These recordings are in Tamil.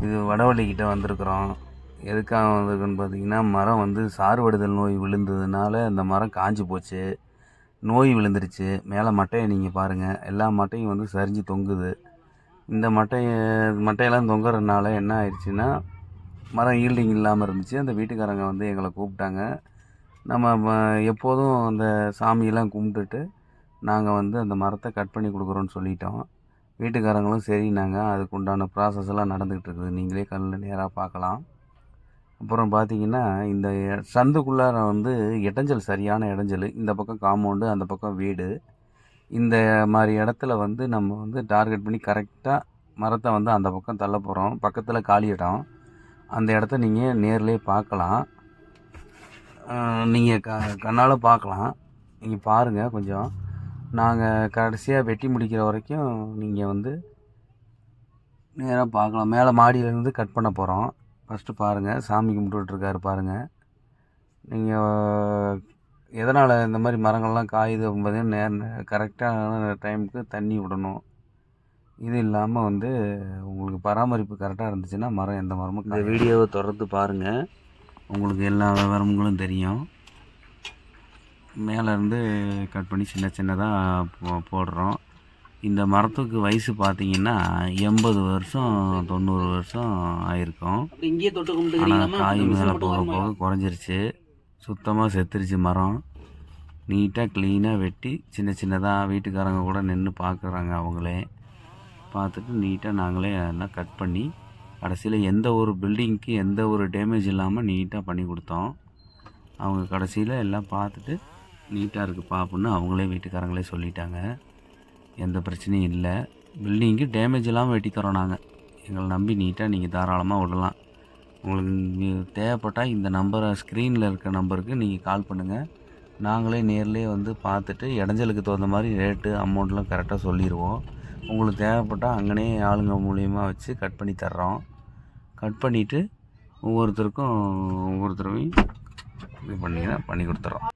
இது வடவள்ளிக்கிட்ட வந்திருக்கிறோம். எதுக்காக வந்திருக்குன்னு பார்த்தீங்கன்னா, மரம் வந்து சாறுபடுதல் நோய் விழுந்ததுனால இந்த மரம் காஞ்சு போச்சு. நோய் விழுந்துருச்சு. மேலே மட்டையை நீங்கள் பாருங்கள், எல்லா மட்டையும் வந்து சரிஞ்சு தொங்குது. இந்த மட்டையெல்லாம் தொங்குறதுனால என்ன ஆயிடுச்சுன்னா, மரம் ஈல்டிங் இல்லாமல் இருந்துச்சு. அந்த வீட்டுக்காரங்க வந்து எங்களை கூப்பிட்டாங்க. நம்ம எப்போதும் அந்த சாமியெல்லாம் கும்பிட்டுட்டு நாங்கள் வந்து அந்த மரத்தை கட் பண்ணி கொடுக்குறோன்னு சொல்லிட்டோம். வீட்டுக்காரங்களும் சரின்னாங்க. அதுக்கு உண்டான ப்ராசஸ் எல்லாம் நடந்துக்கிட்டு இருக்குது. நீங்களே கண்ணில் நேராக பார்க்கலாம். அப்புறம் பார்த்தீங்கன்னா, இந்த சந்துக்குள்ளார வந்து இடைஞ்சல், சரியான இடைஞ்சல். இந்த பக்கம் காம்பவுண்டு, அந்த பக்கம் வீடு. இந்த மாதிரி இடத்துல வந்து நம்ம வந்து டார்கெட் பண்ணி கரெக்டாக மரத்தை வந்து அந்த பக்கம் தள்ள போகிறோம். பக்கத்தில் காலி இடம். அந்த இடத்த நீங்கள் நேர்லேயே பார்க்கலாம். நீங்கள் கண்ணால் பார்க்கலாம். நீங்கள் பாருங்கள் கொஞ்சம். நாங்கள் கடைசியாக வெட்டி முடிக்கிற வரைக்கும் நீங்கள் வந்து நேராக பார்க்கலாம். மேலே மாடியிலேருந்து கட் பண்ண போகிறோம். ஃபஸ்ட்டு பாருங்கள், சாமி கும்பிட்டுருக்காரு பாருங்கள். நீங்கள் எதனால் இந்த மாதிரி மரங்கள்லாம் காயுது பார்த்தீங்கன்னா, கரெக்டான டைமுக்கு தண்ணி விடணும். இது இல்லாமல் வந்து உங்களுக்கு பராமரிப்பு கரெக்டாக இருந்துச்சுன்னா மரம் எந்த மரமும். இந்த வீடியோவை தொடர்ந்து பாருங்கள், உங்களுக்கு எல்லா விவரங்களும் தெரியும். மேலேருந்து கட் பண்ணி சின்ன சின்னதாக போடுறோம். இந்த மரத்துக்கு வயசு பார்த்தீங்கன்னா 80 வருஷம் 90 வருஷம் ஆயிருக்கும். ஆனால் காய் மேலே போக போக குறைஞ்சிருச்சு. சுத்தமாக செத்துருச்சு மரம். நீட்டாக க்ளீனாக வெட்டி சின்ன சின்னதாக வீட்டுக்காரங்க கூட நின்று பார்க்குறாங்க. அவங்களே பார்த்துட்டு நீட்டாக நாங்களே எல்லாம் கட் பண்ணி கடைசியில் எந்த ஒரு பில்டிங்க்கு எந்த ஒரு டேமேஜ் இல்லாமல் நீட்டாக பண்ணி கொடுத்தோம். அவங்க கடைசியில் எல்லாம் பார்த்துட்டு நீட்டாக இருக்குது பாப்புன்னு அவங்களே வீட்டுக்காரங்களே சொல்லிட்டாங்க. எந்த பிரச்சனையும் இல்லை. பில்டிங்க்கு டேமேஜ் இல்லாமல் வெட்டி தரோம் நாங்கள். எங்களை நம்பி நீட்டாக நீங்கள் தாராளமாக விடலாம். உங்களுக்கு தேவைப்பட்டால் இந்த நம்பரை, ஸ்க்ரீனில் இருக்க நம்பருக்கு நீங்கள் கால் பண்ணுங்கள். நாங்களே நேர்லேயே வந்து பார்த்துட்டு இடைஞ்சலுக்கு தகுந்த மாதிரி ரேட்டு அமௌண்ட்லாம் கரெக்டாக சொல்லிடுவோம். உங்களுக்கு தேவைப்பட்டால் அங்கனே ஆளுங்க மூலியமாக வச்சு கட் பண்ணி தர்றோம். கட் பண்ணிவிட்டு ஒவ்வொருத்தரையும் இது பண்ணிங்கன்னா பண்ணி கொடுத்துட்றோம்.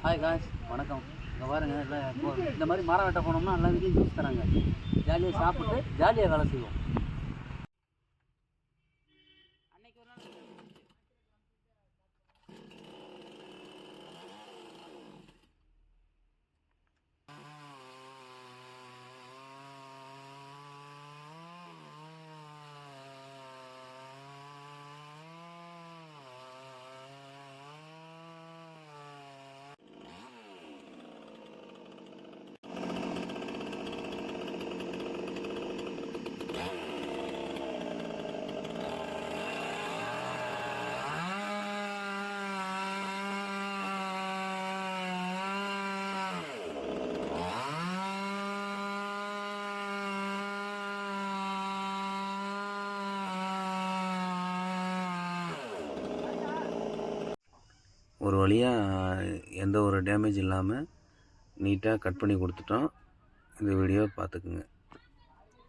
ஹாய் காய்ஸ், வணக்கம். இங்கே பாருங்கள், எல்லாம் இந்த மாதிரி மரம் வெட்ட போனோம்னா எல்லா வீட்லையும் ஜூஸ் தராங்க. ஜாலியாக சாப்பிட்டு ஜாலியாக வேலை செய்வோம். ஒரு வழியாக எந்த ஒரு டேமேஜ் இல்லாமல் நீட்டாக கட் பண்ணி கொடுத்துட்டோம். இந்த வீடியோவை பார்த்துக்குங்க.